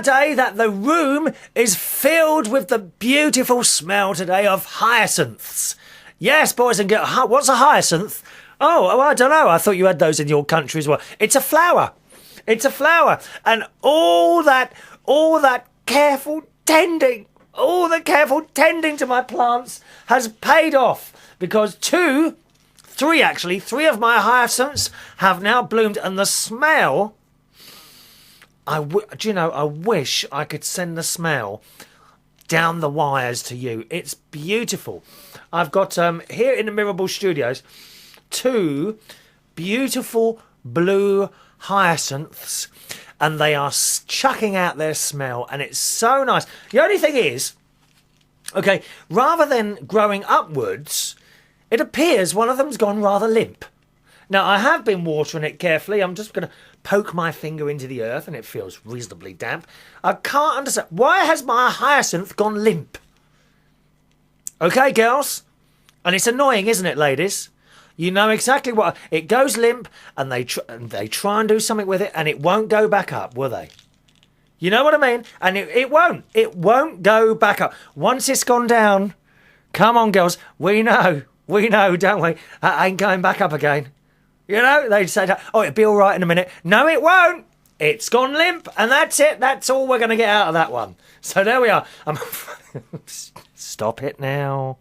day that the room is filled with the beautiful smell today of hyacinths. Yes, boys and girls. What's a hyacinth? Oh, I don't know. I thought you had those in your country as well. It's a flower. It's a flower. And all that careful tending, all the careful tending to my plants has paid off, because three of my hyacinths have now bloomed, and the smell, I wish I could send the smell down the wires to you. It's beautiful. I've got here in the Mirable Studios 2 beautiful blue hyacinths, and they are chucking out their smell, and it's so nice. The only thing is, okay, rather than growing upwards, it appears one of them's gone rather limp. Now, I have been watering it carefully. I'm just going to poke my finger into the earth, and it feels reasonably damp. I can't understand. Why has my hyacinth gone limp? Okay, girls? And it's annoying, isn't it, ladies? You know exactly what... It goes limp, and they try and do something with it, and it won't go back up, will they? You know what I mean? And it won't. It won't go back up. Once it's gone down... Come on, girls. We know, don't we? That ain't going back up again. You know, they'd say, oh, it'll be all right in a minute. No, it won't. It's gone limp, and that's it. That's all we're going to get out of that one. So there we are. Stop it now.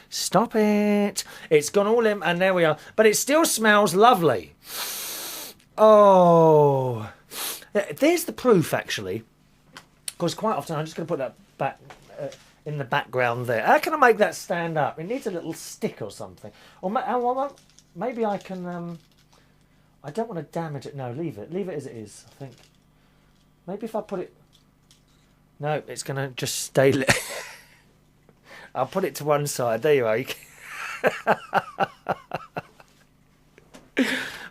Stop it. It's gone all limp, and there we are. But it still smells lovely. Oh. There's the proof, actually. Because quite often, I'm just going to put that back in the background there. How can I make that stand up? It needs a little stick or something. Or maybe I can... I don't want to damage it. No, leave it. Leave it as it is, I think. Maybe if I put it... No, it's going to just stay lit. I'll put it to one side. There you are.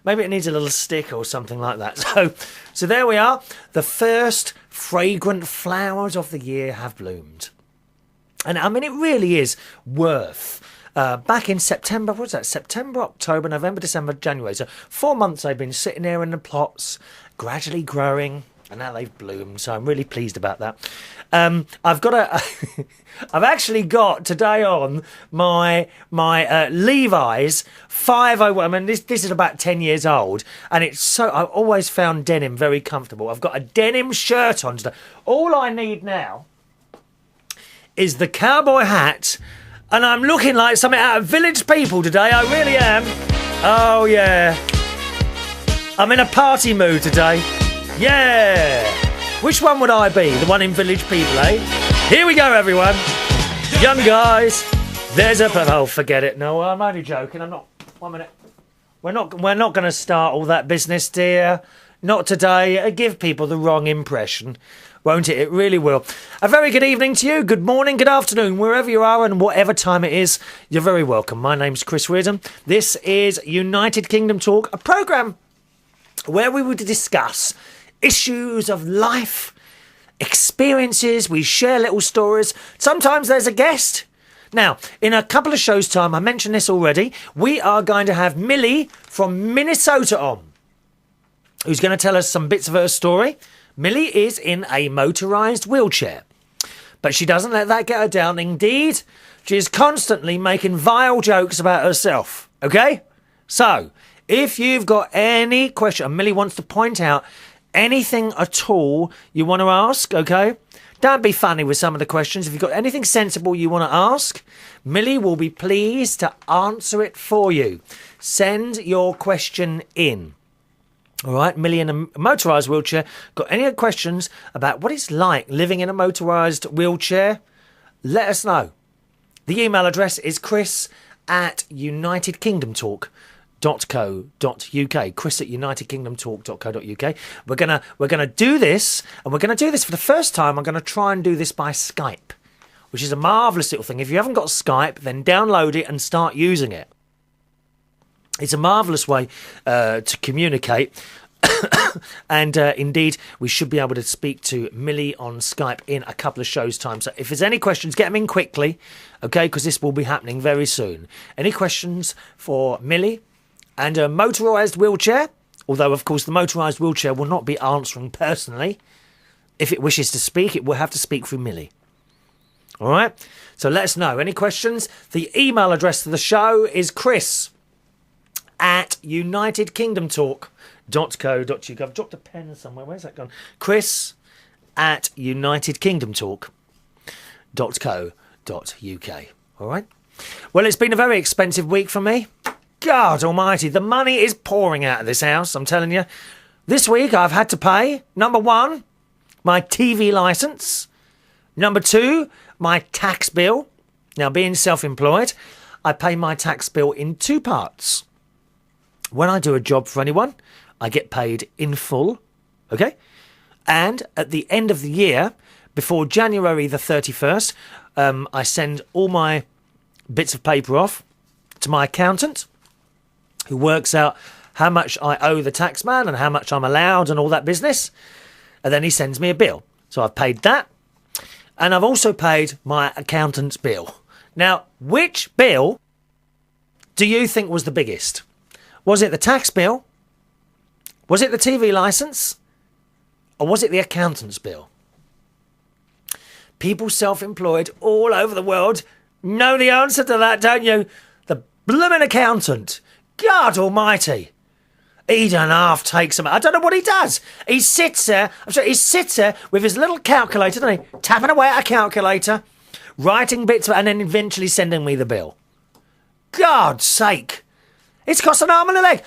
Maybe it needs a little stick or something like that. So there we are. The first fragrant flowers of the year have bloomed. And I mean, it really is worth... back in September, what was that? September, October, November, December, January. So 4 months they've been sitting there in the plots, gradually growing, and now they've bloomed. So I'm really pleased about that. I've actually got today on my Levis 501. I mean, this is about 10 years old, and I've always found denim very comfortable. I've got a denim shirt on today. All I need now is the cowboy hat. And I'm looking like something out of Village People today. I really am. Oh, yeah. I'm in a party mood today. Yeah. Which one would I be? The one in Village People, eh? Here we go, everyone. Young guys. There's a... Oh, forget it. No, I'm only joking. I'm not... 1 minute. We're not going to start all that business, dear. Not today. It'll give people the wrong impression. Won't it? It really will. A very good evening to you. Good morning, good afternoon, wherever you are and whatever time it is. You're very welcome. My name's Chris Reardon. This is United Kingdom Talk, a programme where we would discuss issues of life, experiences. We share little stories. Sometimes there's a guest. Now, in a couple of shows' time, I mentioned this already, we are going to have Millie from Minnesota on, who's going to tell us some bits of her story. Millie is in a motorised wheelchair, but she doesn't let that get her down. Indeed, she is constantly making vile jokes about herself, okay? So, if you've got any question, and Millie wants to point out anything at all you want to ask, okay? Don't be funny with some of the questions. If you've got anything sensible you want to ask, Millie will be pleased to answer it for you. Send your question in. All right, Millie in a motorised wheelchair. Got any questions about what it's like living in a motorised wheelchair? Let us know. The email address is chris@unitedkingdomtalk.co.uk. chris@unitedkingdomtalk.co.uk. We're gonna do this, and we're gonna do this for the first time. I'm gonna try and do this by Skype, which is a marvellous little thing. If you haven't got Skype, then download it and start using it. It's a marvellous way to communicate. And indeed, we should be able to speak to Millie on Skype in a couple of shows' time. So if there's any questions, get them in quickly, okay, because this will be happening very soon. Any questions for Millie and a motorised wheelchair? Although, of course, the motorised wheelchair will not be answering personally. if it wishes to speak, it will have to speak through Millie. All right? So let us know. Any questions? The email address to the show is chris@unitedkingdomtalk.co.uk. I've dropped a pen somewhere. Where's that gone? chris@unitedkingdomtalk.co.uk. All right? Well, it's been a very expensive week for me. God almighty, the money is pouring out of this house, I'm telling you. This week I've had to pay, number 1, my TV licence. Number 2, my tax bill. Now, being self-employed, I pay my tax bill in 2 parts. When I do a job for anyone, I get paid in full, okay? And at the end of the year, before January the 31st, I send all my bits of paper off to my accountant, who works out how much I owe the tax man and how much I'm allowed and all that business. And then he sends me a bill. So I've paid that. And I've also paid my accountant's bill. Now, which bill do you think was the biggest? Was it the tax bill? Was it the TV licence? Or was it the accountant's bill? People self-employed all over the world know the answer to that, don't you? The blooming accountant. God almighty. He don't half takes him. I don't know what he does. He sits there. I'm sorry, he sits there with his little calculator, doesn't he? Tapping away at a calculator, writing bits, and then eventually sending me the bill. God's sake. It's cost an arm and a leg.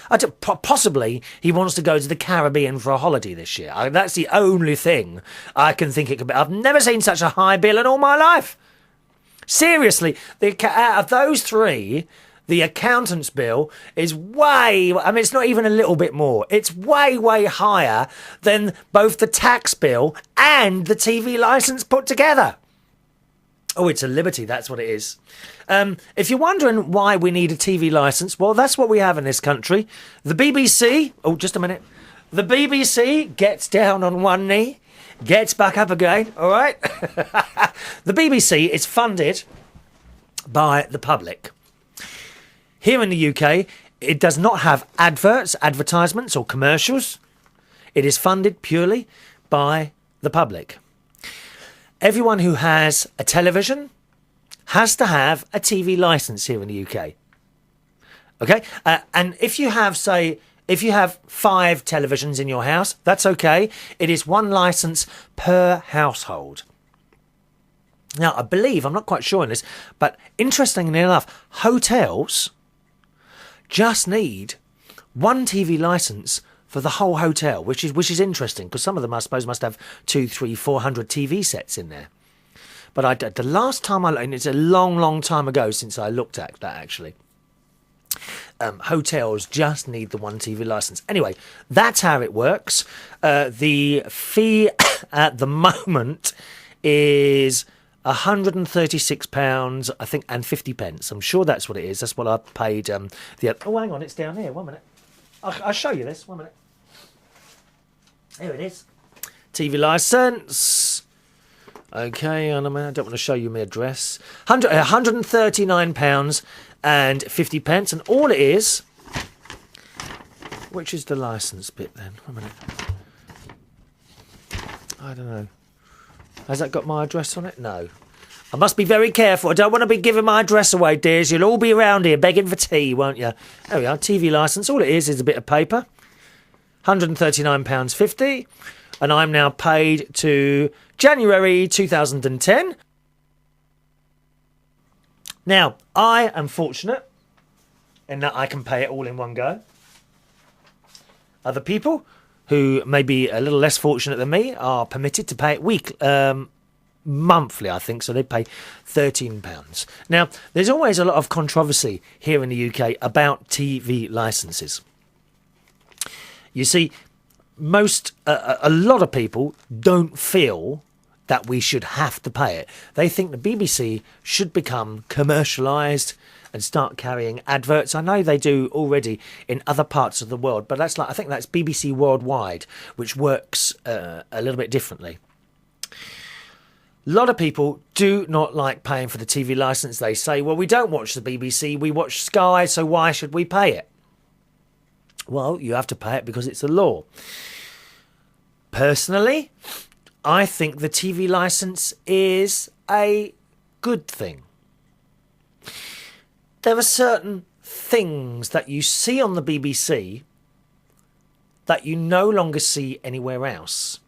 Possibly he wants to go to the Caribbean for a holiday this year. That's the only thing I can think it could be. I've never seen such a high bill in all my life. Seriously, out of those 3... the accountant's bill is it's not even a little bit more. It's way, way higher than both the tax bill and the TV licence put together. Oh, it's a liberty, that's what it is. If you're wondering why we need a TV licence, well, that's what we have in this country. The BBC, just a minute. The BBC gets down on one knee, gets back up again, all right? The BBC is funded by the public. Here in the UK, it does not have advertisements or commercials. It is funded purely by the public. Everyone who has a television has to have a TV licence here in the UK. Okay? And if you have 5 televisions in your house, that's okay. It is 1 licence per household. Now, I believe, I'm not quite sure on this, but interestingly enough, hotels just need 1 TV licence for the whole hotel, which is interesting, because some of them, I suppose, must have 200, 300, 400 TV sets in there. But the last time and it's a long, long time ago since I looked at that, actually. Hotels just need the 1 TV licence. Anyway, that's how it works. The fee at the moment is £136, I think, and 50 pence. I'm sure that's what it is. That's what I paid. Oh, hang on, it's down here. 1 minute. I'll show you this. 1 minute. Here it is. TV licence. Okay, and I don't want to show you my address. £139 and 50 pence, and all it is. Which is the licence bit then? 1 minute. I don't know. Has that got my address on it? No. I must be very careful. I don't want to be giving my address away, dears. You'll all be around here begging for tea, won't you? There we are, TV licence. All it is a bit of paper. £139.50. And I'm now paid to January 2010. Now, I am fortunate in that I can pay it all in one go. Other people who may be a little less fortunate than me are permitted to pay it monthly, I think, so they pay £13. Now, there's always a lot of controversy here in the UK about TV licences. You see, a lot of people don't feel that we should have to pay it. They think the BBC should become commercialised and start carrying adverts. I know they do already in other parts of the world, but I think that's BBC Worldwide, which works a little bit differently. A lot of people do not like paying for the TV licence. They say, well, we don't watch the BBC, we watch Sky, so why should we pay it? Well, you have to pay it because it's a law. Personally, I think the TV licence is a good thing. There are certain things that you see on the BBC that you no longer see anywhere else.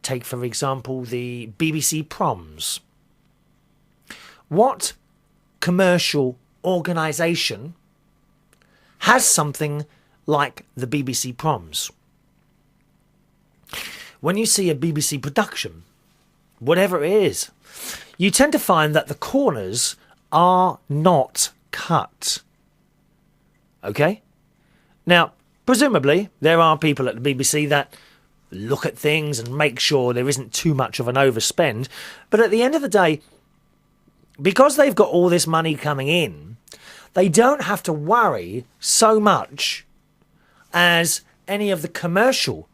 Take, for example, the BBC Proms. What commercial organisation has something like the BBC Proms? When you see a BBC production, whatever it is, you tend to find that the corners are not cut. Okay? Now, presumably, there are people at the BBC that look at things and make sure there isn't too much of an overspend. But at the end of the day, because they've got all this money coming in, they don't have to worry so much as any of the commercial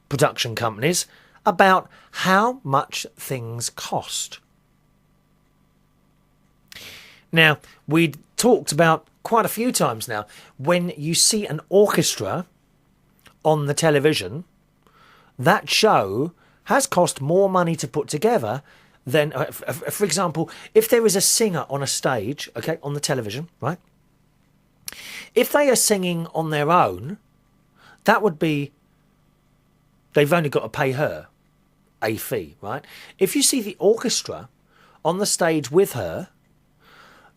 production companies about how much things cost. Now, we talked about quite a few times now, when you see an orchestra on the television, that show has cost more money to put together than, for example, if there is a singer on a stage, okay, on the television, right? If they are singing on their own, that would be, they've only got to pay her a fee, right? If you see the orchestra on the stage with her,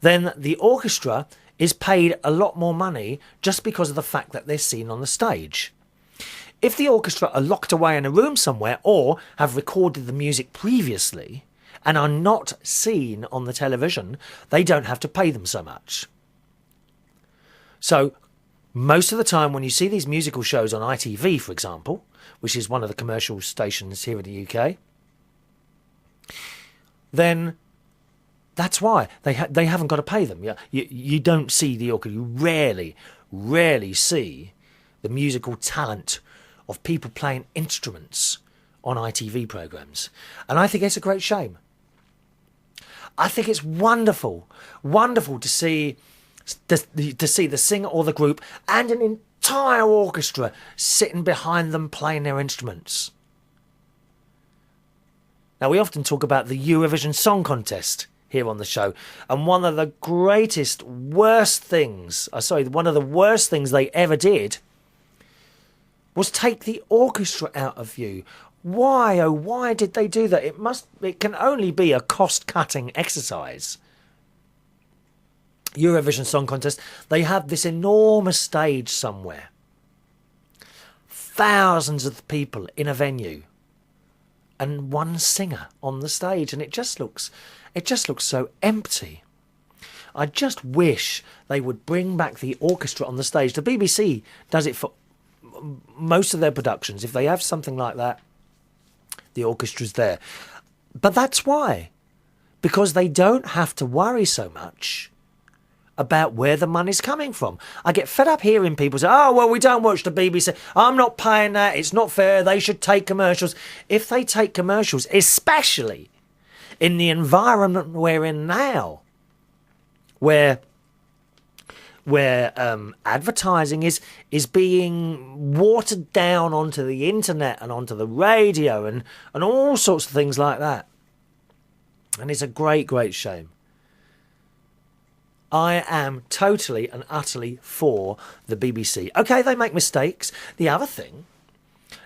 then the orchestra is paid a lot more money just because of the fact that they're seen on the stage. If the orchestra are locked away in a room somewhere or have recorded the music previously and are not seen on the television, they don't have to pay them so much. So most of the time when you see these musical shows on ITV, for example, which is one of the commercial stations here in the UK, then that's why they haven't got to pay them. You don't see the orchestra. You rarely see the musical talent of people playing instruments on ITV programmes. And I think it's a great shame. I think it's wonderful to see the singer or the group and an entire orchestra sitting behind them playing their instruments. Now, we often talk about the Eurovision Song Contest here on the show, and one of the worst things they ever did was take the orchestra out of view. Why, oh why did they do that? It can only be a cost-cutting exercise. Eurovision Song Contest, they have this enormous stage somewhere. Thousands of people in a venue. And one singer on the stage, and it just looks so empty. I just wish they would bring back the orchestra on the stage. The BBC does it for most of their productions. If they have something like that, the orchestra's there. But that's why. Because they don't have to worry so much about where the money's coming from. I get fed up hearing people say, oh, well, we don't watch the BBC. I'm not paying that. It's not fair. They should take commercials. If they take commercials, especially in the environment we're in now, where advertising is being watered down onto the internet and onto the radio and all sorts of things like that. And it's a great shame. I am totally and utterly for the BBC. Okay, they make mistakes. The other thing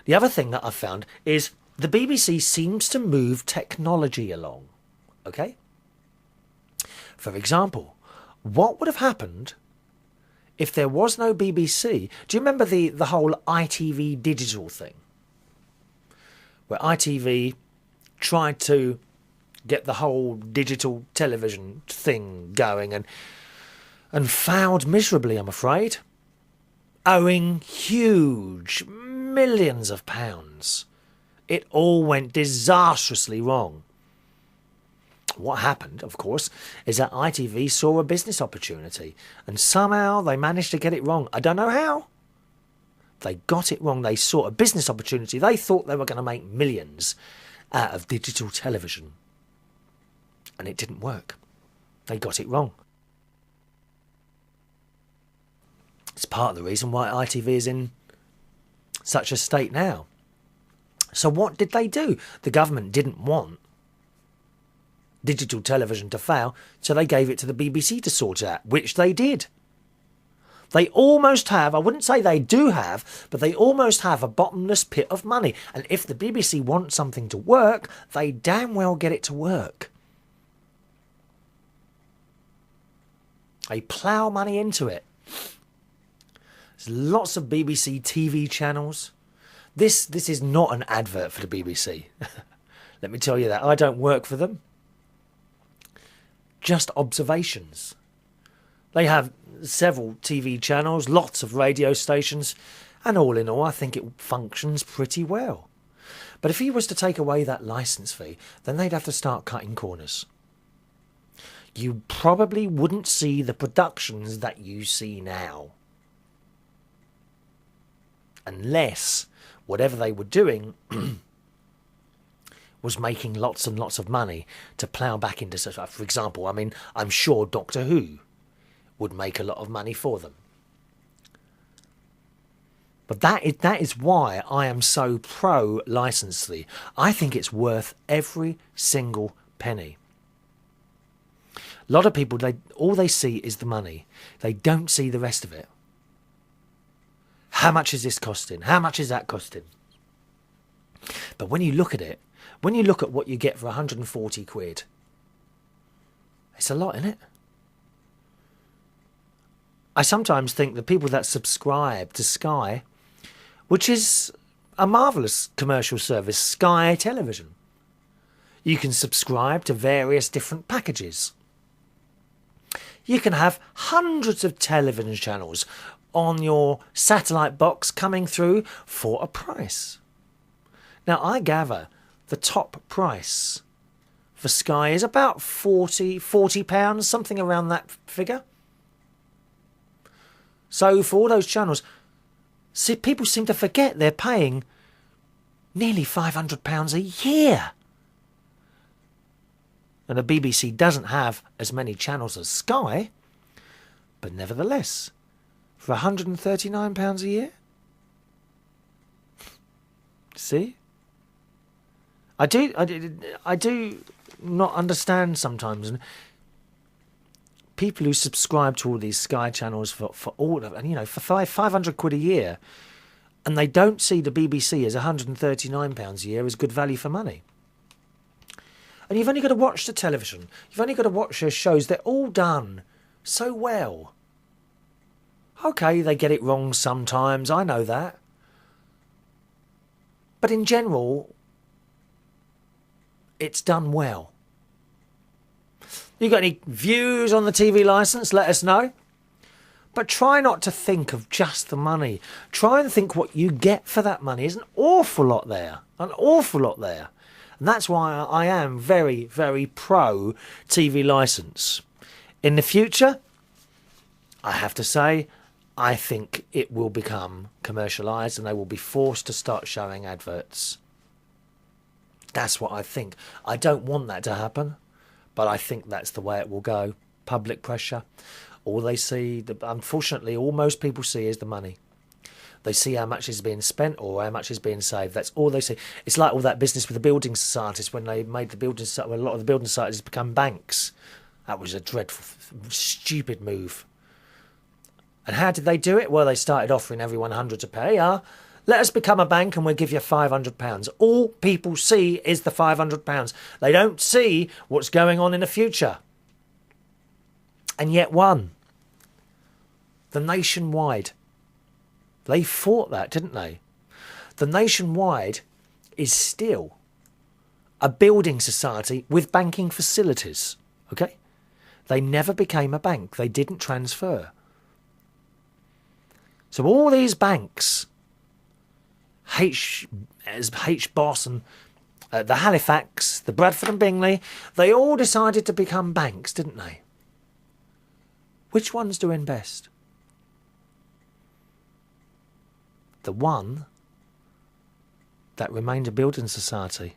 that I've found is the BBC seems to move technology along. Okay? For example, what would have happened if there was no BBC? Do you remember the whole ITV digital thing? Where ITV tried to get the whole digital television thing going and failed miserably, I'm afraid. Owing huge millions of pounds. It all went disastrously wrong. What happened, of course, is that ITV saw a business opportunity and somehow they managed to get it wrong. I don't know how. They got it wrong. They saw a business opportunity. They thought they were going to make millions out of digital television. And it didn't work. They got it wrong. It's part of the reason why ITV is in such a state now. So what did they do? The government didn't want digital television to fail, so they gave it to the BBC to sort out, which they did. They almost have, I wouldn't say they do have, but they almost have a bottomless pit of money. And if the BBC want something to work, they damn well get it to work. They plough money into it. There's lots of BBC TV channels. This is not an advert for the BBC. Let me tell you that. I don't work for them. Just observations. They have several TV channels, lots of radio stations, and all in all, I think it functions pretty well. But if he was to take away that licence fee, then they'd have to start cutting corners. You probably wouldn't see the productions that you see now. Unless whatever they were doing was making lots and lots of money to plough back into, for example, I mean, I'm sure Doctor Who would make a lot of money for them. But that is why I am so pro licence fee. I think it's worth every single penny. A lot of people, all they see is the money. They don't see the rest of it. How much is this costing? How much is that costing? But when you look at it, when you look at what you get for 140 quid, it's a lot, isn't it? I sometimes think the people that subscribe to Sky, which is a marvellous commercial service, Sky Television, you can subscribe to various different packages. You can have hundreds of television channels on your satellite box coming through for a price. Now, I gather the top price for Sky is about £40, something around that figure. So for all those channels, see, people seem to forget they're paying nearly £500 a year. And the BBC doesn't have as many channels as Sky, but nevertheless, for £139 a year? See? I do not understand sometimes. And people who subscribe to all these Sky channels for all of, and you know, for 500 quid a year, and they don't see the BBC as £139 a year as good value for money. And you've only got to watch the television. You've only got to watch their shows. They're all done so well. Okay, they get it wrong sometimes. I know that. But in general, it's done well. You got any views on the TV licence? Let us know. But try not to think of just the money. Try and think what you get for that money. There's an awful lot there. An awful lot there. And that's why I am very, very pro TV licence. In the future, I have to say, I think it will become commercialised and they will be forced to start showing adverts. That's what I think. I don't want that to happen, but I think that's the way it will go. Public pressure. All they see, unfortunately, all most people see is the money. They see how much is being spent or how much is being saved. That's all they see. It's like all that business with the building societies when they made the building, when a lot of the building societies become banks. That was a dreadful, stupid move. And how did they do it? Well, they started offering everyone hundreds of pounds. Let us become a bank and we'll give you £500. All people see is the £500. They don't see what's going on in the future. And yet won. The Nationwide. They fought that, didn't they? The Nationwide is still a building society with banking facilities. Okay? They never became a bank. They didn't transfer. So all these banks, H-Boss and the Halifax, the Bradford and Bingley, they all decided to become banks, didn't they? Which one's doing best? The one that remained a building society.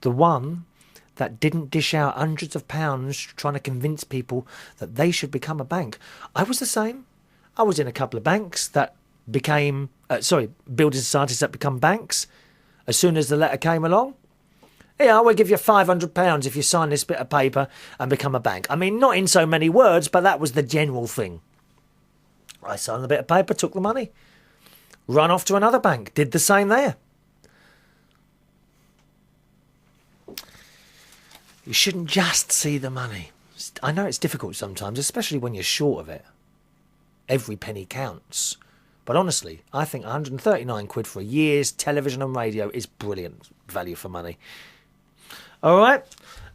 The one that didn't dish out hundreds of pounds trying to convince people that they should become a bank. I was the same. I was in a couple of banks that became, building societies that become banks. as soon as the letter came along. Yeah, we'll give you £500 if you sign this bit of paper and become a bank. I mean, not in so many words, but that was the general thing. I signed the bit of paper, took the money, run off to another bank, did the same there. You shouldn't just see the money. I know it's difficult sometimes, especially when you're short of it. Every penny counts. But honestly, I think 139 quid for a year's television and radio is brilliant value for money. All right.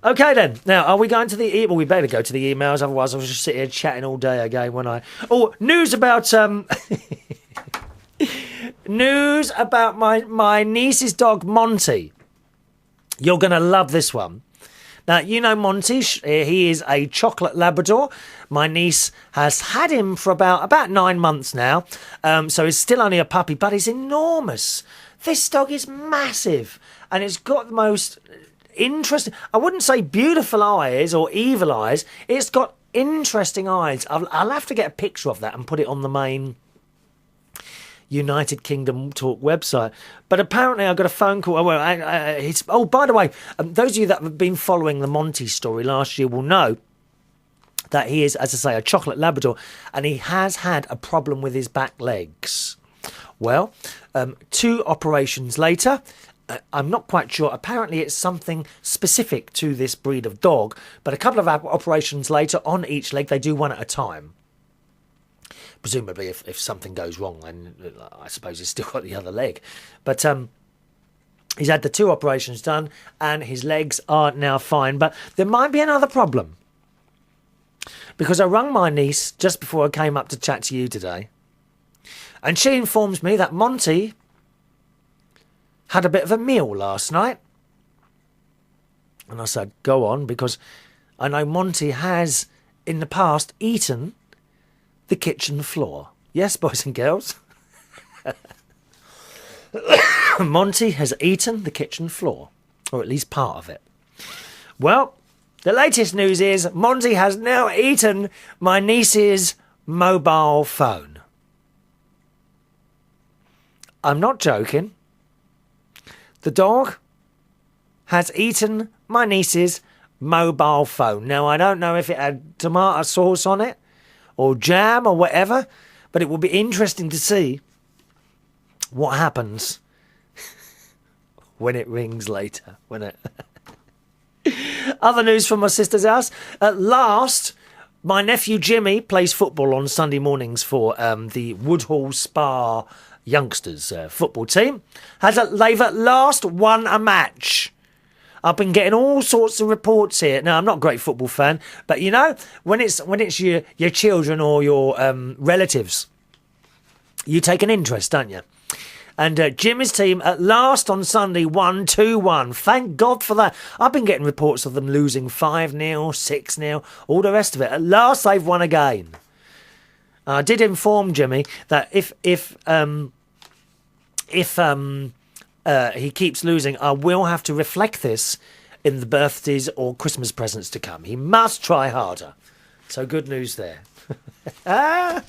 Okay, then. Now, are we going to the well, we better go to the emails, otherwise I'll just sit here chatting all day again, won't I? Oh, news about news about my niece's dog, Monty. You're going to love this one. Now, you know Monty, he is a chocolate Labrador. My niece has had him for about 9 months now, so he's still only a puppy, but he's enormous. This dog is massive, and it's got the most interesting, I wouldn't say beautiful eyes or evil eyes, it's got interesting eyes. I'll have to get a picture of that and put it on the main United Kingdom Talk website. But apparently I got a phone call. Oh, by the way, those of you that have been following the Monty story last year will know that he is, as I say, a chocolate Labrador, and he has had a problem with his back legs. Well, 2 operations later, I'm not quite sure. Apparently it's something specific to this breed of dog, but a couple of operations later, on each leg, they do one at a time. Presumably, if something goes wrong, then I suppose he's still got the other leg. But he's had the 2 operations done, and his legs are now fine. But there might be another problem. Because I rang my niece just before I came up to chat to you today, and she informs me that Monty had a bit of a meal last night. And I said, go on, because I know Monty has, in the past, eaten the kitchen floor. Yes, boys and girls. Monty has eaten the kitchen floor, or at least part of it. Well, the latest news is Monty has now eaten my niece's mobile phone. I'm not joking. The dog has eaten my niece's mobile phone. Now, I don't know if it had tomato sauce on it, or jam or whatever, but it will be interesting to see what happens when it rings later. Other news from my sister's house. At last, my nephew Jimmy plays football on Sunday mornings for the Woodhall Spa youngsters football team. They've at last won a match. I've been getting all sorts of reports here. Now, I'm not a great football fan, but you know, when it's your children or your relatives, you take an interest, don't you? And Jimmy's team at last on Sunday won 2-1. Thank God for that. I've been getting reports of them losing 5-0, 6-0, all the rest of it. At last they've won again. I did inform Jimmy that if he keeps losing, I will have to reflect this in the birthdays or Christmas presents to come. He must try harder. So good news there. All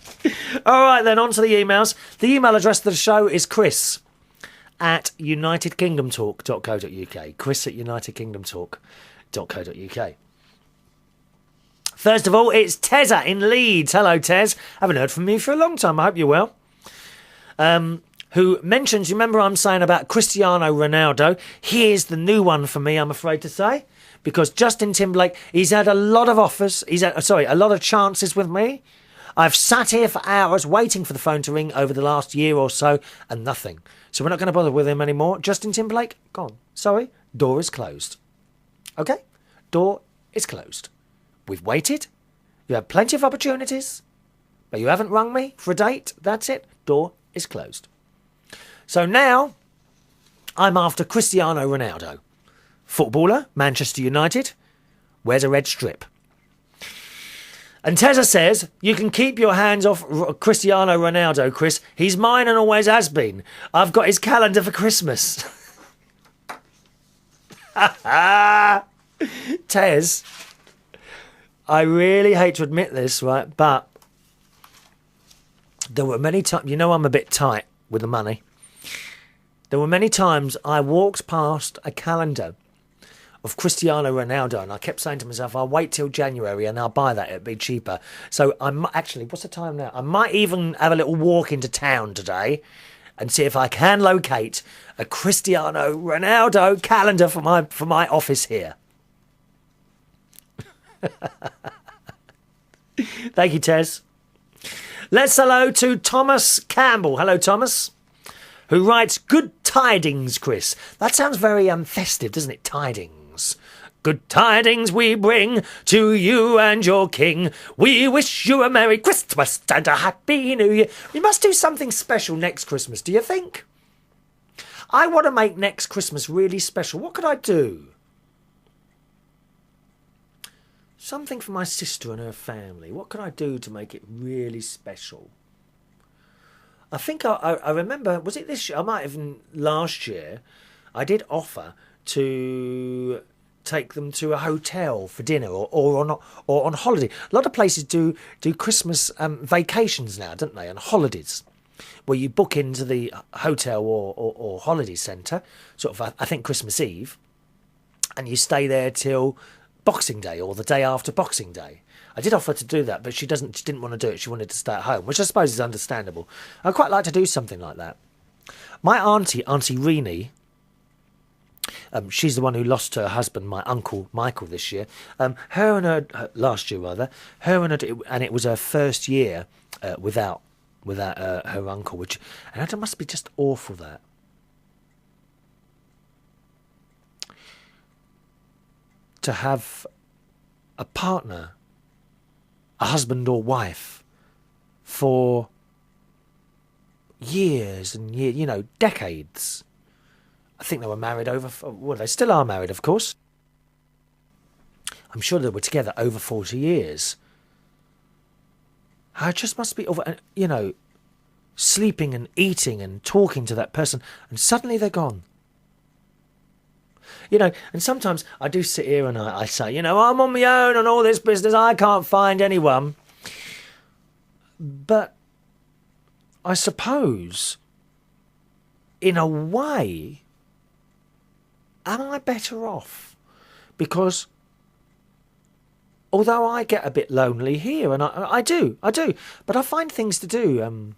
right, then, on to the emails. The email address of the show is chris@unitedkingdomtalk.co.uk. chris@unitedkingdomtalk.co.uk. First of all, it's Tezza in Leeds. Hello, Tez. Haven't heard from you for a long time. I hope you're well. Who mentions, remember I'm saying about Cristiano Ronaldo? Here's the new one for me, I'm afraid to say. Because Justin Timberlake, he's had a lot of offers. A lot of chances with me. I've sat here for hours waiting for the phone to ring over the last year or so, and nothing. So we're not going to bother with him anymore. Justin Timberlake, gone. Sorry, door is closed. Okay? Door is closed. We've waited. You had plenty of opportunities, but you haven't rung me for a date. That's it. Door is closed. So now, I'm after Cristiano Ronaldo. Footballer, Manchester United, wears a red strip. And Tezza says, you can keep your hands off Cristiano Ronaldo, Chris. He's mine and always has been. I've got his calendar for Christmas. Tez, I really hate to admit this, right? But there were many times, you know I'm a bit tight with the money. There were many times I walked past a calendar of Cristiano Ronaldo, and I kept saying to myself, I'll wait till January and I'll buy that, it'll be cheaper. So I might, actually, what's the time now? I might even have a little walk into town today and see if I can locate a Cristiano Ronaldo calendar for my office here. Thank you, Tez. Let's hello to Thomas Campbell. Hello, Thomas, who writes, "Good tidings, Chris." That sounds very festive, doesn't it? Tidings. "Good tidings we bring to you and your king. We wish you a Merry Christmas and a Happy New Year." We must do something special next Christmas, do you think? I want to make next Christmas really special. What could I do? Something for my sister and her family. What could I do to make it really special? I think I remember, was it this year? I might have been last year. I did offer to take them to a hotel for dinner or on holiday. A lot of places do Christmas vacations now, don't they? On holidays, where you book into the hotel or holiday centre, sort of, I think, Christmas Eve, and you stay there till Boxing Day or the day after Boxing Day. I did offer to do that, but she didn't want to do it. She wanted to stay at home, which I suppose is understandable. I'd quite like to do something like that. My Auntie Renee, she's the one who lost her husband, my uncle Michael, this year. Last year rather. And it was her first year without her uncle, and it must be just awful, that. To have a partner, a husband or wife, for years and years, decades. I think they were married they still are married, of course. I'm sure they were together over 40 years. I just must be over, sleeping and eating and talking to that person, and suddenly they're gone. And sometimes I do sit here and I say, I'm on my own on all this business. I can't find anyone. But I suppose, in a way, am I better off? Because although I get a bit lonely here, and I do, but I find things to do.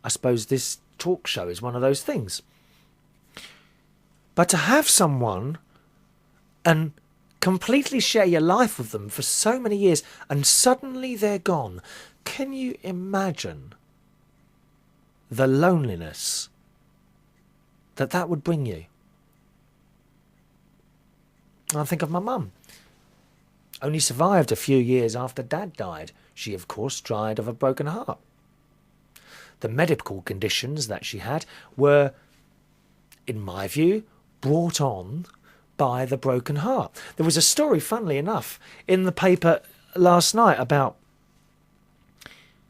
I suppose this talk show is one of those things. But to have someone and completely share your life with them for so many years and suddenly they're gone, can you imagine the loneliness that would bring you? I think of my mum. Only survived a few years after Dad died. She, of course, died of a broken heart. The medical conditions that she had were, in my view, brought on by the broken heart. There was a story, funnily enough, in the paper last night about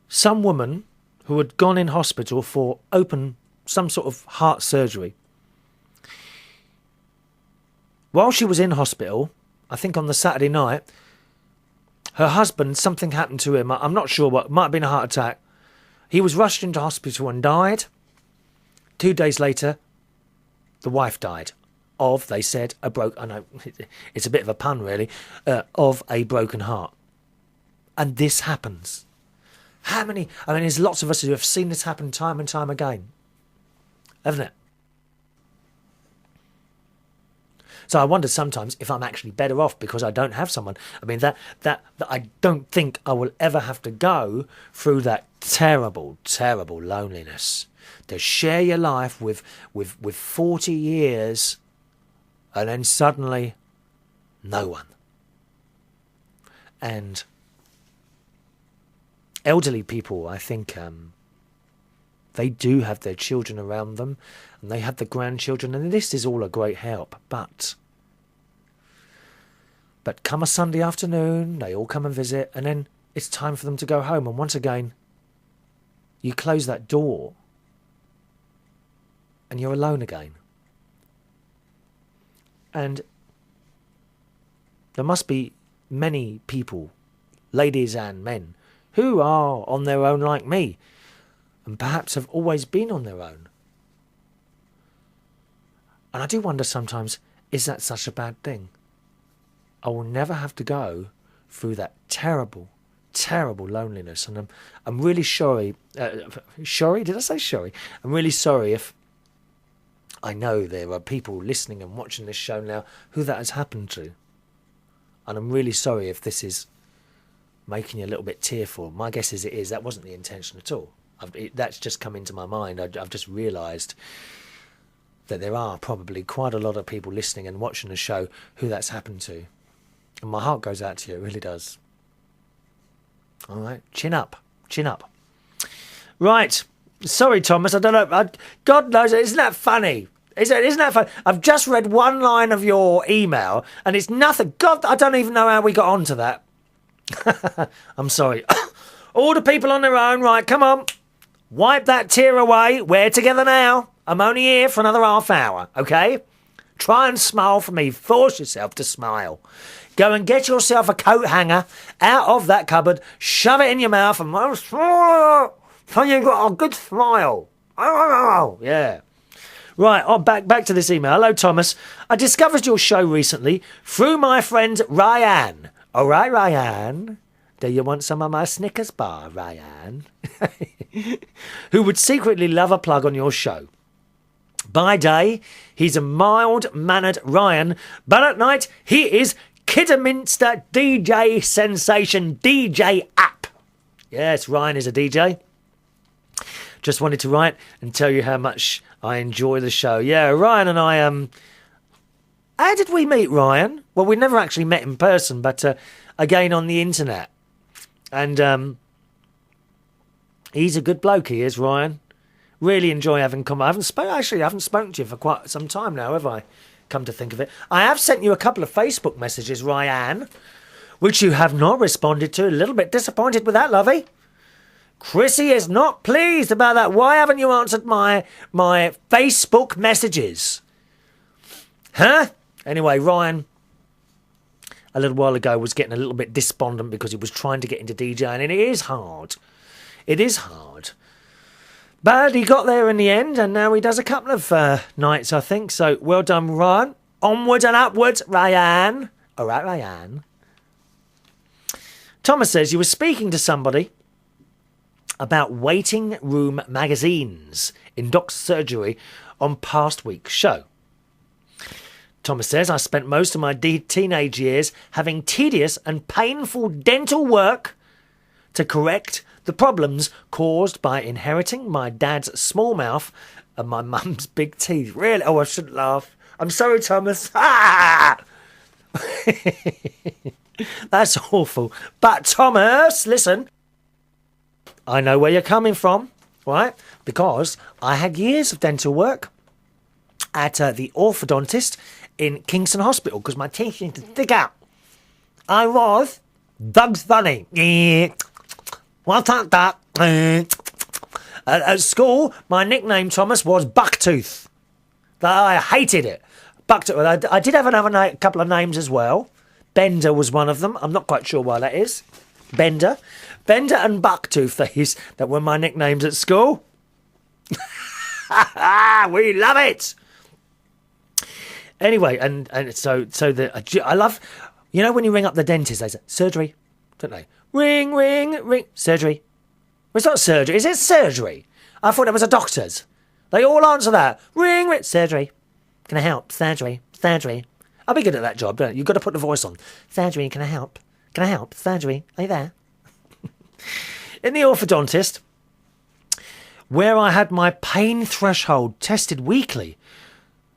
some woman who had gone in hospital for some sort of heart surgery. While she was in hospital, I think on the Saturday night, her husband, something happened to him. I'm not sure what, might have been a heart attack. He was rushed into hospital and died. 2 days later, the wife died of, they said, I know it's a bit of a pun really, of a broken heart. And this happens. There's lots of us who have seen this happen time and time again, haven't it? So I wonder sometimes if I'm actually better off because I don't have someone. That I don't think I will ever have to go through that terrible, terrible loneliness. To share your life with 40 years and then suddenly no one. And elderly people, I think, they do have their children around them and they have the grandchildren, and this is all a great help. But come a Sunday afternoon, they all come and visit, and then it's time for them to go home. And once again, you close that door and you're alone again. And there must be many people, ladies and men, who are on their own like me, and perhaps have always been on their own. And I do wonder sometimes, is that such a bad thing? I will never have to go through that terrible, terrible loneliness. And I'm really sorry. Sorry? Did I say sorry? I'm really sorry if I know there are people listening and watching this show now who that has happened to. And I'm really sorry if this is making you a little bit tearful. My guess is it is. That wasn't the intention at all. That's just come into my mind. I've just realised that there are probably quite a lot of people listening and watching the show who that's happened to. And my heart goes out to you, it really does. All right, chin up, chin up. Right, sorry, Thomas, I don't know. God knows, isn't that funny? Isn't that funny? I've just read one line of your email, and it's nothing. God, I don't even know how we got onto that. I'm sorry. All the people on their own, right, come on. Wipe that tear away. We're together now. I'm only here for another half hour, okay? Try and smile for me. Force yourself to smile. Go and get yourself a coat hanger out of that cupboard, shove it in your mouth, and so you've got a good smile. Yeah. Right, back to this email. Hello, Thomas. I discovered your show recently through my friend Ryan. All right, Ryan. Do you want some of my Snickers bar, Ryan? Who would secretly love a plug on your show. By day, he's a mild-mannered Ryan, but at night, he is Kidderminster DJ sensation DJ app. Yes, Ryan is a DJ. Just wanted to write and tell you how much I enjoy the show. Yeah, Ryan and I, how did we meet, Ryan? Well, we never actually met in person, but again on the internet. And he's a good bloke, he is, Ryan. Really enjoy having come. I haven't spoken to you for quite some time now, have I? Come to think of it. I have sent you a couple of Facebook messages, Ryan, which you have not responded to. A little bit disappointed with that, lovey. Chrissy is not pleased about that. Why haven't you answered my Facebook messages? Huh? Anyway, Ryan, a little while ago, was getting a little bit despondent because he was trying to get into DJing, and it is hard. It is hard. But he got there in the end, and now he does a couple of nights, I think. So, well done, Ryan. Onwards and upwards, Ryan. All right, Ryan. Thomas says you were speaking to somebody about waiting room magazines in Doc's surgery on past week's show. Thomas says, I spent most of my teenage years having tedious and painful dental work to correct the problems caused by inheriting my dad's small mouth and my mum's big teeth. Really? Oh, I shouldn't laugh. I'm sorry, Thomas. Ah! That's awful. But, Thomas, listen. I know where you're coming from, right? Because I had years of dental work at the orthodontist in Kingston Hospital because my teeth used to stick out. I was Doug's Funny. What's that? At school, my nickname, Thomas, was Bucktooth. I hated it. Bucktooth. I did have a couple of names as well. Bender was one of them. I'm not quite sure why that is. Bender and Bucktooth, that were my nicknames at school. We love it. Anyway, and so I love, you know, when you ring up the dentist, they say surgery, don't they? Ring, ring, ring, surgery. Well, it's not surgery, is it surgery? I thought it was a doctor's. They all answer that. Ring, ring, surgery. Can I help? Surgery, surgery. I'll be good at that job, don't you? You've got to put the voice on. Surgery, can I help? Can I help? Surgery, are you there? In the orthodontist, where I had my pain threshold tested weekly,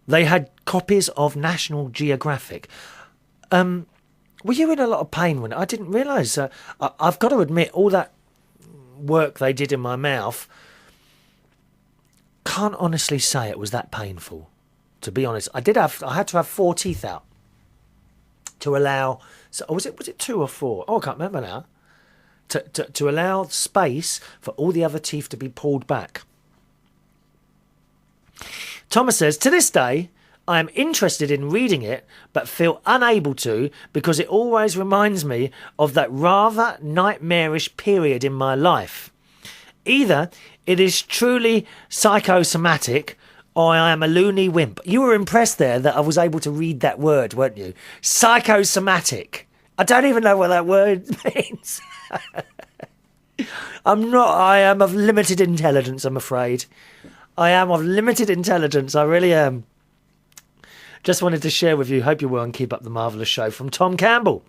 they had copies of National Geographic. Were you in a lot of pain when I didn't realise? I've got to admit, all that work they did in my mouth, can't honestly say it was that painful. To be honest, I had to have 4 teeth out to allow. So was it 2 or 4? Oh, I can't remember now. To allow space for all the other teeth to be pulled back. Thomas says, to this day, I am interested in reading it, but feel unable to because it always reminds me of that rather nightmarish period in my life. Either it is truly psychosomatic I am a loony wimp. You were impressed there that I was able to read that word, weren't you? Psychosomatic. I don't even know what that word means. I am of limited intelligence, I'm afraid. I am of limited intelligence. I really am. Just wanted to share with you. Hope you're well and keep up the marvellous show. From Tom Campbell.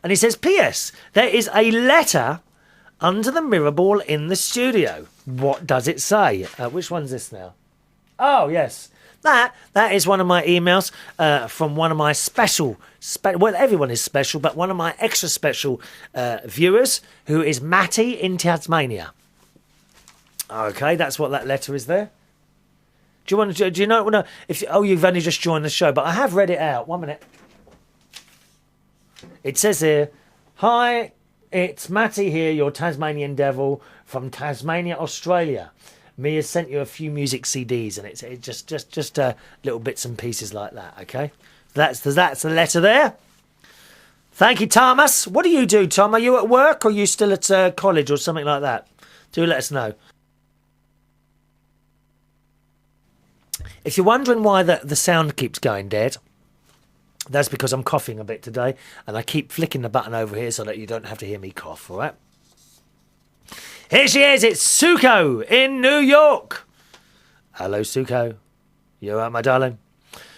And he says, P.S. There is a letter under the mirror ball in the studio. What does it say? Which one's this now? Oh, yes. That is one of my emails from one of my special, well, everyone is special, but one of my extra special viewers, who is Matty in Tasmania. Okay, that's what that letter is there. Do you know? You've only just joined the show, but I have read it out. 1 minute. It says here, "Hi, it's Matty here, your Tasmanian devil from Tasmania, Australia. Me has sent you a few music CDs, and it's just little bits and pieces like that. Okay, that's the letter there. Thank you, Thomas. What do you do, Tom? Are you at work, or are you still at college, or something like that? Do let us know. If you're wondering why the sound keeps going dead, that's because I'm coughing a bit today, and I keep flicking the button over here so that you don't have to hear me cough. All right. Here she is, it's Suko in New York. Hello, Suko. You all right, my darling?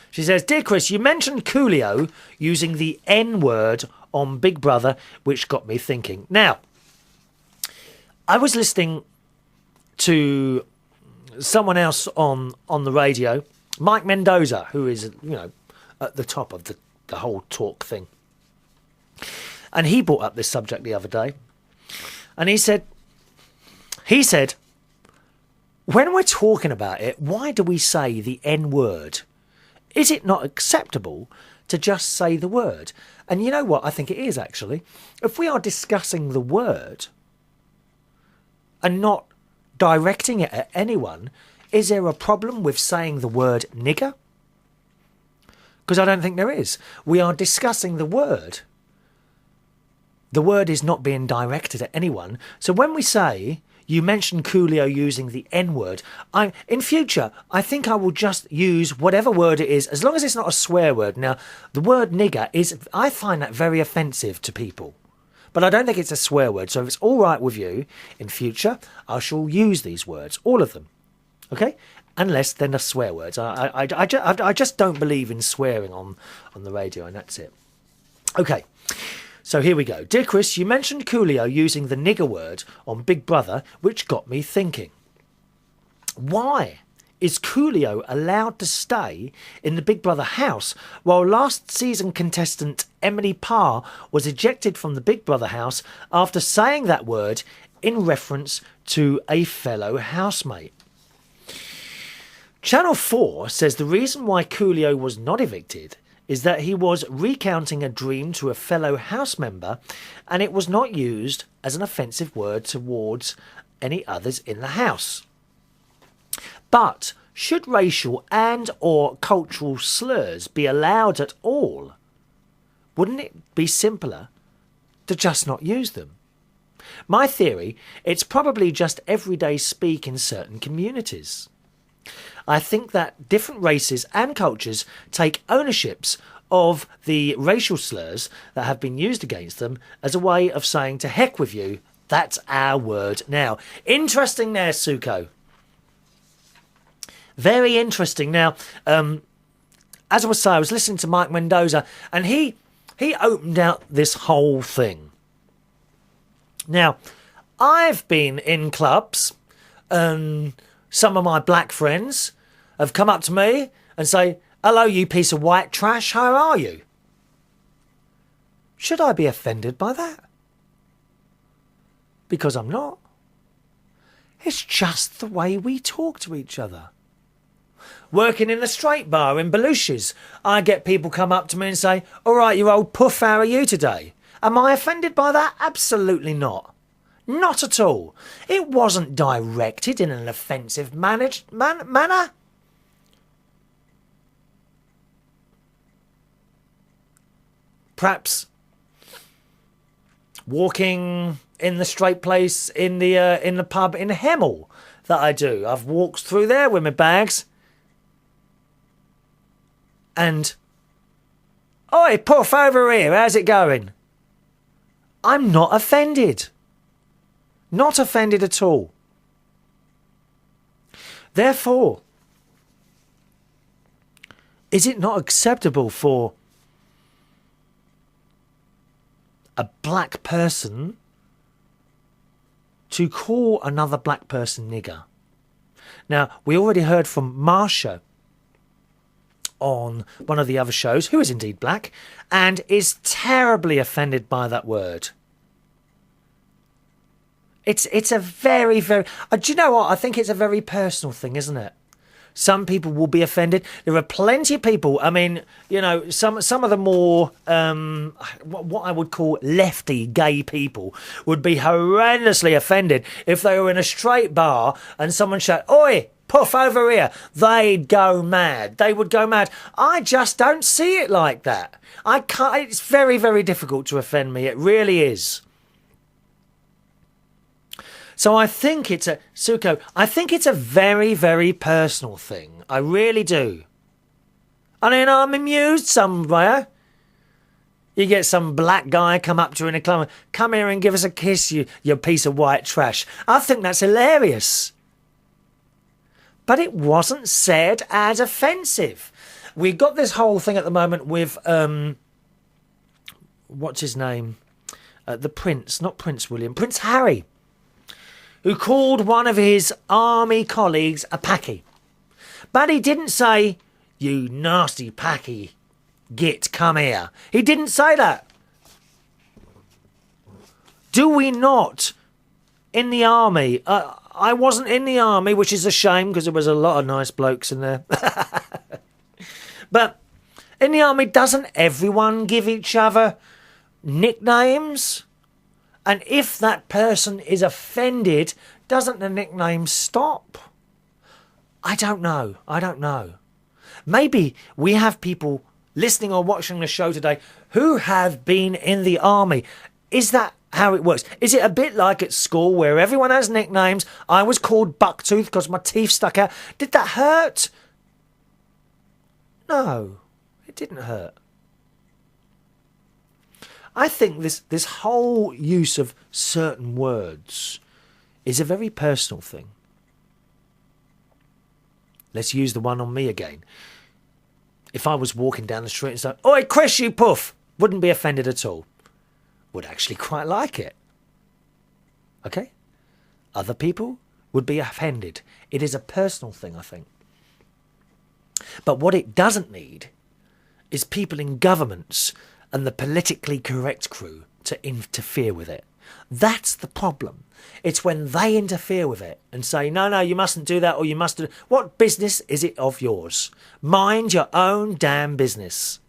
She says, Dear Chris, you mentioned Coolio using the N-word on Big Brother, which got me thinking. Now, I was listening to someone else on the radio, Mike Mendoza, who is, at the top of the whole talk thing. And he brought up this subject the other day. And he said, when we're talking about it, why do we say the N-word? Is it not acceptable to just say the word? And you know what? I think it is, actually. If we are discussing the word and not directing it at anyone, is there a problem with saying the word nigger? Because I don't think there is. We are discussing the word. The word is not being directed at anyone. So when we say, you mentioned Coolio using the N-word, in future, I think I will just use whatever word it is, as long as it's not a swear word. Now, the word nigger I find that very offensive to people. But I don't think it's a swear word. So if it's all right with you, in future, I shall use these words, all of them. Okay? Unless they're not swear words. I just don't believe in swearing on the radio, and that's it. Okay. So here we go. Dear Chris, you mentioned Coolio using the nigger word on Big Brother, which got me thinking. Why is Coolio allowed to stay in the Big Brother house while last season contestant Emily Parr was ejected from the Big Brother house after saying that word in reference to a fellow housemate? Channel 4 says the reason why Coolio was not evicted is that he was recounting a dream to a fellow house member and it was not used as an offensive word towards any others in the house. But should racial and or cultural slurs be allowed at all? Wouldn't it be simpler to just not use them? My theory, it's probably just everyday speak in certain communities. I think that different races and cultures take ownerships of the racial slurs that have been used against them as a way of saying to heck with you, that's our word now. Interesting there, Suko. Very interesting. Now, as I was saying, I was listening to Mike Mendoza and he opened out this whole thing. Now, I've been in clubs and some of my black friends have come up to me and say, hello, you piece of white trash, how are you? Should I be offended by that? Because I'm not. It's just the way we talk to each other. Working in a straight bar in Belushi's, I get people come up to me and say, all right, you old poof, how are you today? Am I offended by that? Absolutely not. Not at all. It wasn't directed in an offensive manner. Perhaps walking in the straight place in the pub in Hemel. that I do. I've walked through there with my bags and, oi, poof, over here, how's it going? I'm not offended. Not offended at all. Therefore, is it not acceptable for a black person to call another black person nigger? Now, we already heard from Marsha on one of the other shows, who is indeed black, and is terribly offended by that word. It's a very, very... do you know what? I think it's a very personal thing, isn't it? Some people will be offended. There are plenty of people, I mean, you know, some of the more, what I would call lefty gay people would be horrendously offended if they were in a straight bar and someone shouted, oi, poof, over here. They'd go mad. They would go mad. I just don't see it like that. I can't. It's very, very difficult to offend me. It really is. So I think it's I think it's a very, very personal thing. I really do. I mean, I'm amused somewhere. You get some black guy come up to you in a club, come here and give us a kiss, you piece of white trash. I think that's hilarious. But it wasn't said as offensive. We've got this whole thing at the moment with, what's his name? The Prince, not Prince William, Prince Harry, who called one of his army colleagues a packy. But he didn't say, you nasty packy, git, come here. He didn't say that. Do we not, in the army, I wasn't in the army, which is a shame because there was a lot of nice blokes in there. But in the army, doesn't everyone give each other nicknames? And if that person is offended, doesn't the nickname stop? I don't know. I don't know. Maybe we have people listening or watching the show today who have been in the army. Is that how it works? Is it a bit like at school where everyone has nicknames? I was called Bucktooth because my teeth stuck out. Did that hurt? No, it didn't hurt. I think this whole use of certain words is a very personal thing. Let's use the one on me again. If I was walking down the street and said, oi, Chris, you poof, wouldn't be offended at all. Would actually quite like it. Okay? Other people would be offended. It is a personal thing, I think. But what it doesn't need is people in governments and the politically correct crew to interfere with it. That's the problem. It's when they interfere with it and say, no, you mustn't do that, or you must do... What business is it of yours? Mind your own damn business.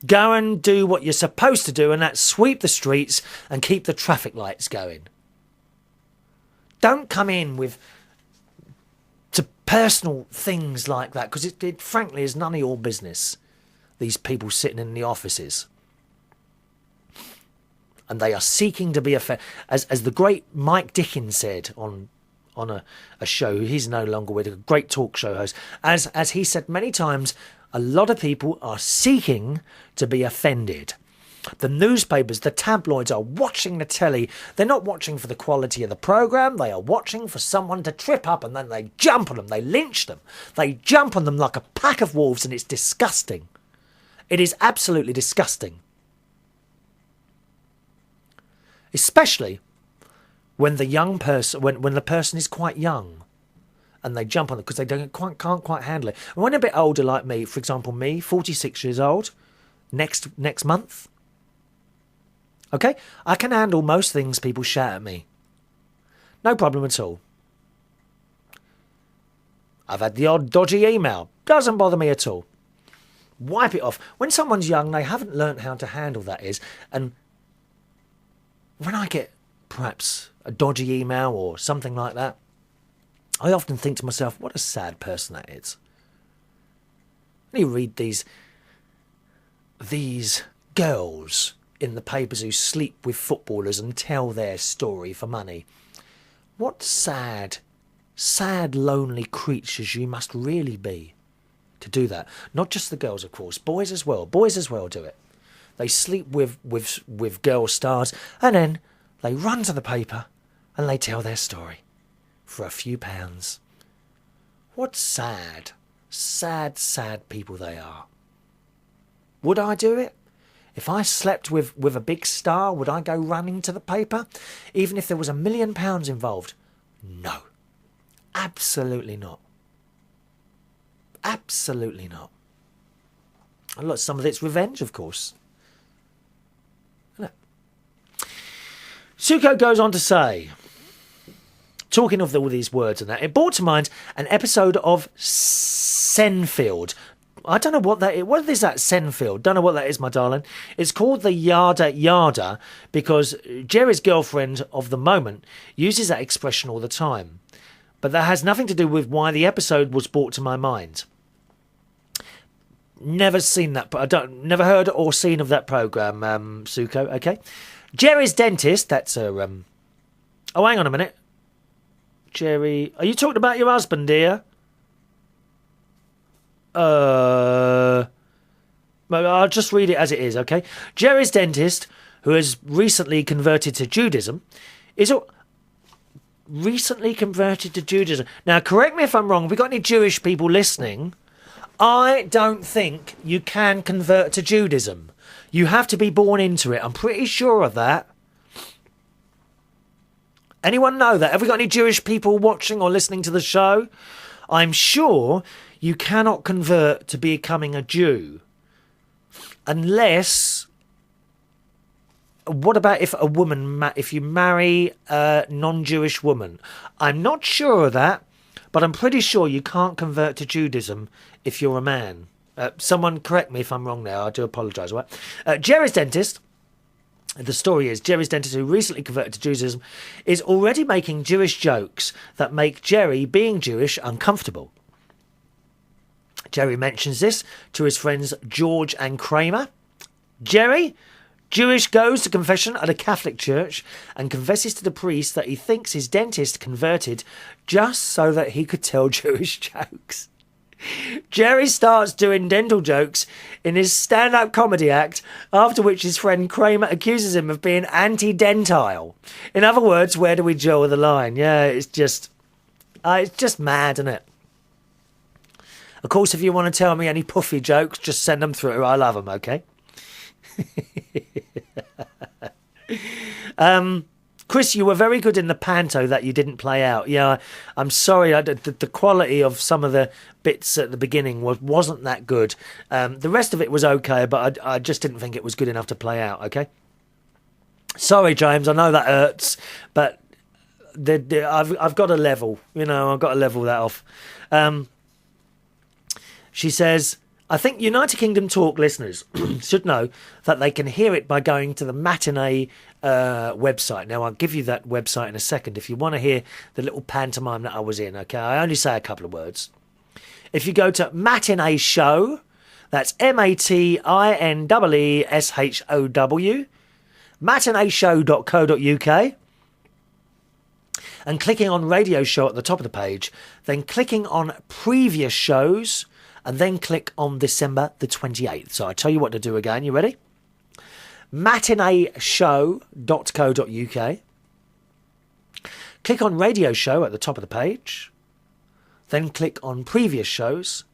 Go and do what you're supposed to do, and that's sweep the streets and keep the traffic lights going. Don't come in with to personal things like that, because it frankly is none of your business. These people sitting in the offices. And they are seeking to be offended. As the great Mike Dickens said on a show, he's no longer with, a great talk show host, as he said many times, a lot of people are seeking to be offended. The newspapers, the tabloids are watching the telly. They're not watching for the quality of the programme. They are watching for someone to trip up, and then they jump on them. They lynch them. They jump on them like a pack of wolves, and it's disgusting. It is absolutely disgusting. Especially when the young person, when the person is quite young, and they jump on it because they can't quite handle it. And when they're a bit older, like me, for example, me, 46 years old, next month. Okay, I can handle most things people shout at me. No problem at all. I've had the odd dodgy email. Doesn't bother me at all. Wipe it off. When someone's young, they haven't learnt how to handle that is. And when I get perhaps a dodgy email or something like that, I often think to myself, what a sad person that is. And you read these girls in the papers who sleep with footballers and tell their story for money. What sad, lonely creatures you must really be to do that. Not just the girls, of course. Boys as well. Boys as well do it. They sleep with girl stars, and then they run to the paper and they tell their story for a few pounds. What sad, people they are. Would I do it? If I slept with a big star, would I go running to the paper? Even if there was £1 million involved? No. Absolutely not. Absolutely not. And look, some of it's revenge, of course. Suko goes on to say, talking of all these words and that, it brought to mind an episode of Senfield. I don't know what that is. What is that, Senfield? Don't know what that is, my darling. It's called the Yada Yada because Jerry's girlfriend of the moment uses that expression all the time. But that has nothing to do with why the episode was brought to my mind. Never seen that. Never heard or seen of that program, Suko. Okay. Jerry's dentist. That's her. Oh, hang on a minute. Jerry, are you talking about your husband, dear? I'll just read it as it is, okay? Jerry's dentist, who has recently converted to Judaism, recently converted to Judaism. Now, correct me if I'm wrong. Have we got any Jewish people listening? I don't think you can convert to Judaism. You have to be born into it. I'm pretty sure of that. Anyone know that? Have we got any Jewish people watching or listening to the show? I'm sure you cannot convert to becoming a Jew unless... What about if if you marry a non-Jewish woman? I'm not sure of that, but I'm pretty sure you can't convert to Judaism if you're a man. Someone correct me if I'm wrong there. I do apologise. Right? Jerry's dentist... The story is, Jerry's dentist, who recently converted to Judaism, is already making Jewish jokes that make Jerry, being Jewish, uncomfortable. Jerry mentions this to his friends George and Kramer. Jerry, Jewish, goes to confession at a Catholic church and confesses to the priest that he thinks his dentist converted just so that he could tell Jewish jokes. Jerry starts doing dental jokes in his stand-up comedy act, after which his friend Kramer accuses him of being anti-dentile. In other words, where do we draw the line? Yeah, it's just mad, isn't it? Of course, if you want to tell me any puffy jokes, just send them through. I love them, okay? Chris, you were very good in the panto that you didn't play out. Yeah, I'm sorry. The quality of some of the bits at the beginning wasn't that good. The rest of it was okay, but I just didn't think it was good enough to play out, okay? Sorry, James, I know that hurts, but I've got to level. I've got to level that off. She says, I think United Kingdom Talk listeners should know that they can hear it by going to the Matinee website. Now, I'll give you that website in a second if you want to hear the little pantomime that I was in, okay? I only say a couple of words. If you go to Matinee Show, that's MATINEESHOW, matineeshow.co.uk, and clicking on Radio Show at the top of the page, then clicking on Previous Shows, and then click on December the 28th. So I'll tell you what to do again. You ready? matineeshow.co.uk. Click on Radio Show at the top of the page. Then click on Previous Shows.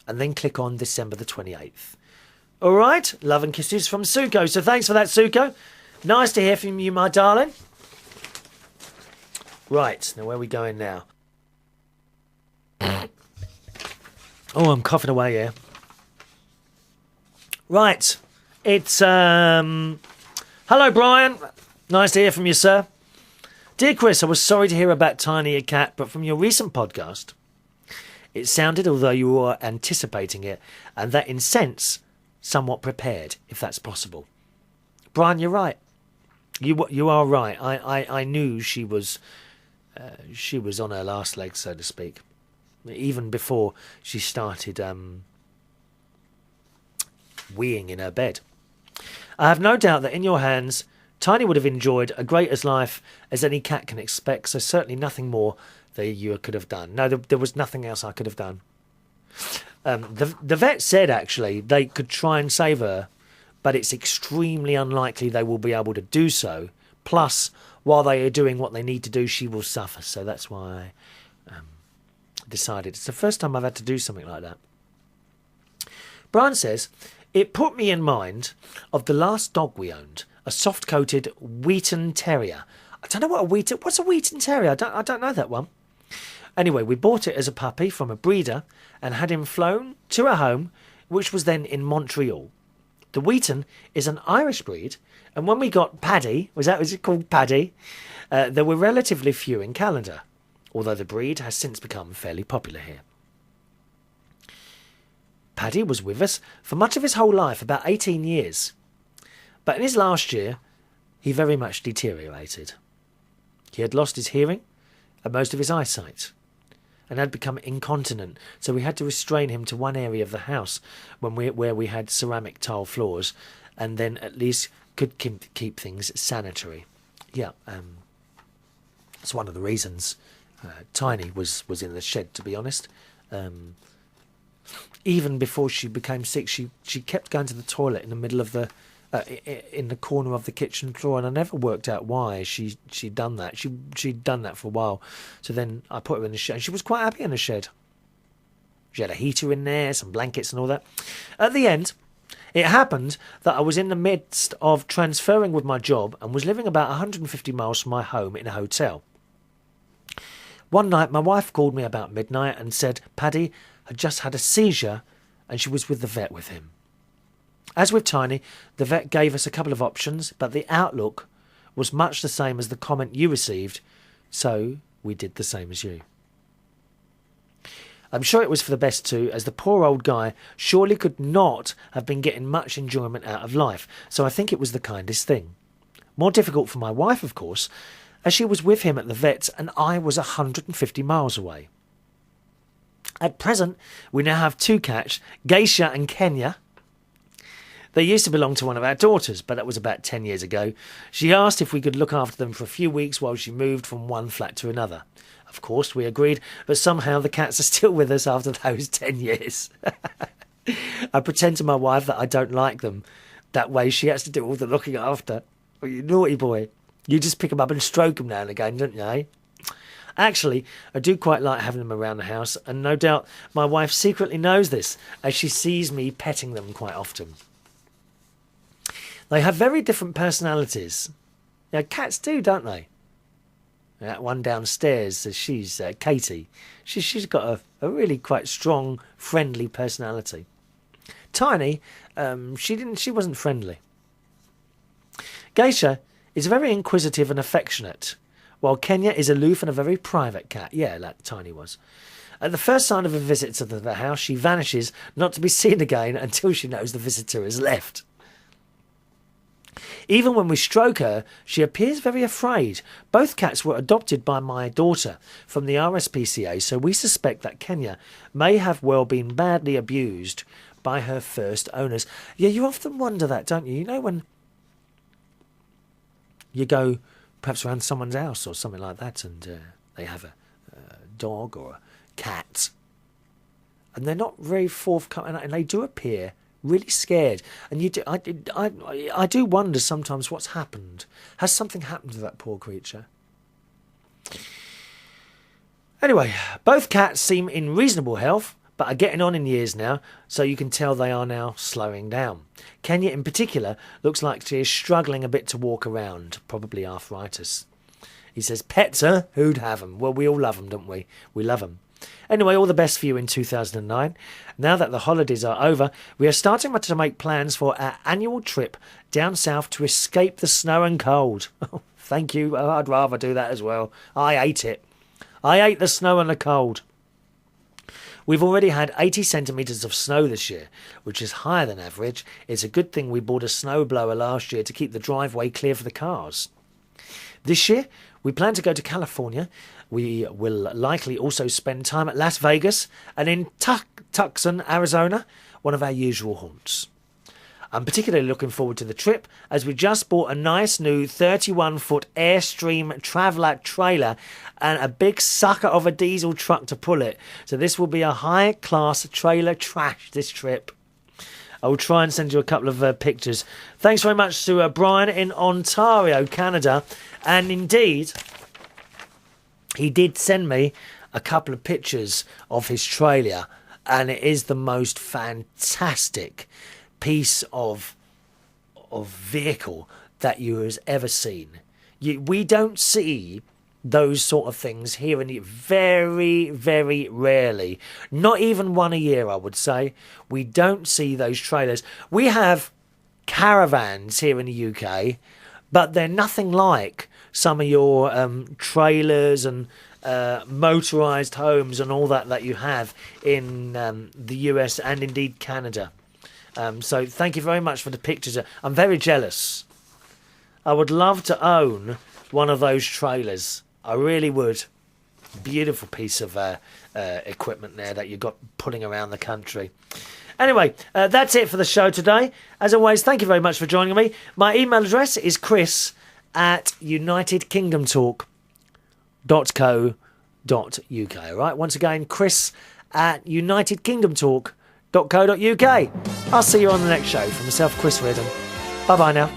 And then click on December the 28th. All right? Love and kisses from Suko. So thanks for that, Suko. Nice to hear from you, my darling. Right. Now, where are we going now? Oh, I'm coughing away here. Right. It's, hello, Brian. Nice to hear from you, sir. Dear Chris, I was sorry to hear about Tiny a Cat, but from your recent podcast, it sounded, although you were anticipating it, and that in sense, somewhat prepared, if that's possible. Brian, you're right. You are right. I knew she was on her last leg, so to speak. Even before she started weeing in her bed. I have no doubt that in your hands, Tiny would have enjoyed a great as life as any cat can expect, so certainly nothing more that you could have done. No, there was nothing else I could have done. The vet said, actually, they could try and save her, but it's extremely unlikely they will be able to do so. Plus, while they are doing what they need to do, she will suffer. So that's why I decided. It's the first time I've had to do something like that. Brian says, it put me in mind of the last dog we owned, a soft-coated Wheaton Terrier. I don't know what's a Wheaton Terrier? I don't know that one. Anyway, we bought it as a puppy from a breeder and had him flown to a home, which was then in Montreal. The Wheaton is an Irish breed, and when we got Paddy, was it called Paddy? There were relatively few in Calendar, although the breed has since become fairly popular here. Paddy was with us for much of his whole life, about 18 years. But in his last year, he very much deteriorated. He had lost his hearing and most of his eyesight, and had become incontinent, so we had to restrain him to one area of the house where we had ceramic tile floors, and then at least could keep things sanitary. Yeah, that's one of the reasons Tiny was in the shed, to be honest. Even before she became sick, she kept going to the toilet in the middle of the in the corner of the kitchen floor, and I never worked out why she'd done that. She'd done that for a while. So then I put her in the shed, and she was quite happy in the shed. She had a heater in there, some blankets and all that. At the end, it happened that I was in the midst of transferring with my job and was living about 150 miles from my home in a hotel. One night, my wife called me about midnight and said Paddy had just had a seizure and she was with the vet with him. As with Tiny, the vet gave us a couple of options, but the outlook was much the same as the comment you received, so we did the same as you. I'm sure it was for the best too, as the poor old guy surely could not have been getting much enjoyment out of life, so I think it was the kindest thing. More difficult for my wife, of course, as she was with him at the vet's and I was 150 miles away. At present, we now have two cats, Geisha and Kenya. They used to belong to one of our daughters, but that was about 10 years ago. She asked if we could look after them for a few weeks while she moved from one flat to another. Of course, we agreed, but somehow the cats are still with us after those 10 years. I pretend to my wife that I don't like them. That way she has to do all the looking after. Oh, you naughty boy. You just pick them up and stroke them now and again, don't you, eh? Actually, I do quite like having them around the house, and no doubt my wife secretly knows this, as she sees me petting them quite often. They have very different personalities. Yeah, cats do, don't they? That one downstairs, she's Katie. She's got a really quite strong, friendly personality. Tiny, she wasn't friendly. Geisha is very inquisitive and affectionate, while Kenya is aloof and a very private cat. Yeah, like Tiny was. At the first sign of a visit to the house, she vanishes, not to be seen again until she knows the visitor has left. Even when we stroke her, she appears very afraid. Both cats were adopted by my daughter from the RSPCA, so we suspect that Kenya may have well been badly abused by her first owners. Yeah, you often wonder that, don't you? You know, when you go perhaps around someone's house or something like that, and they have a dog or a cat, and they're not very forthcoming, and they do appear really scared, and I do wonder sometimes what's happened. Has something happened to that poor creature? Anyway, both cats seem in reasonable health, but are getting on in years now, so you can tell they are now slowing down. Kenya in particular looks like she is struggling a bit to walk around, probably arthritis. He says, pets, huh? Who'd have them? Well, we all love them, don't we? We love them. Anyway, all the best for you in 2009. Now that the holidays are over, we are starting to make plans for our annual trip down south to escape the snow and cold. Oh, thank you. I'd rather do that as well. I hate it. I hate the snow and the cold. We've already had 80 centimetres of snow this year, which is higher than average. It's a good thing we bought a snowblower last year to keep the driveway clear for the cars. This year, we plan to go to California. We will likely also spend time at Las Vegas and in Tucson, Arizona, one of our usual haunts. I'm particularly looking forward to the trip as we just bought a nice new 31-foot Airstream Traveller trailer and a big sucker of a diesel truck to pull it. So this will be a high-class trailer trash this trip. I will try and send you a couple of pictures. Thanks very much to Brian in Ontario, Canada. And indeed, he did send me a couple of pictures of his trailer. And it is the most fantastic piece of vehicle that you has ever seen. We don't see those sort of things here in very, very rarely. Not even one a year, I would say. We don't see those trailers. We have caravans here in the UK, but they're nothing like some of your trailers and motorised homes and all that you have in the US and indeed Canada. So thank you very much for the pictures. I'm very jealous. I would love to own one of those trailers. I really would. Beautiful piece of equipment there that you've got pulling around the country. Anyway, that's it for the show today. As always, thank you very much for joining me. My email address is chris@unitedkingdomtalk.co.uk. All right, once again, chris@unitedkingdomtalk.co.uk. I'll see you on the next show. From myself, Chris Reardon. Bye-bye now.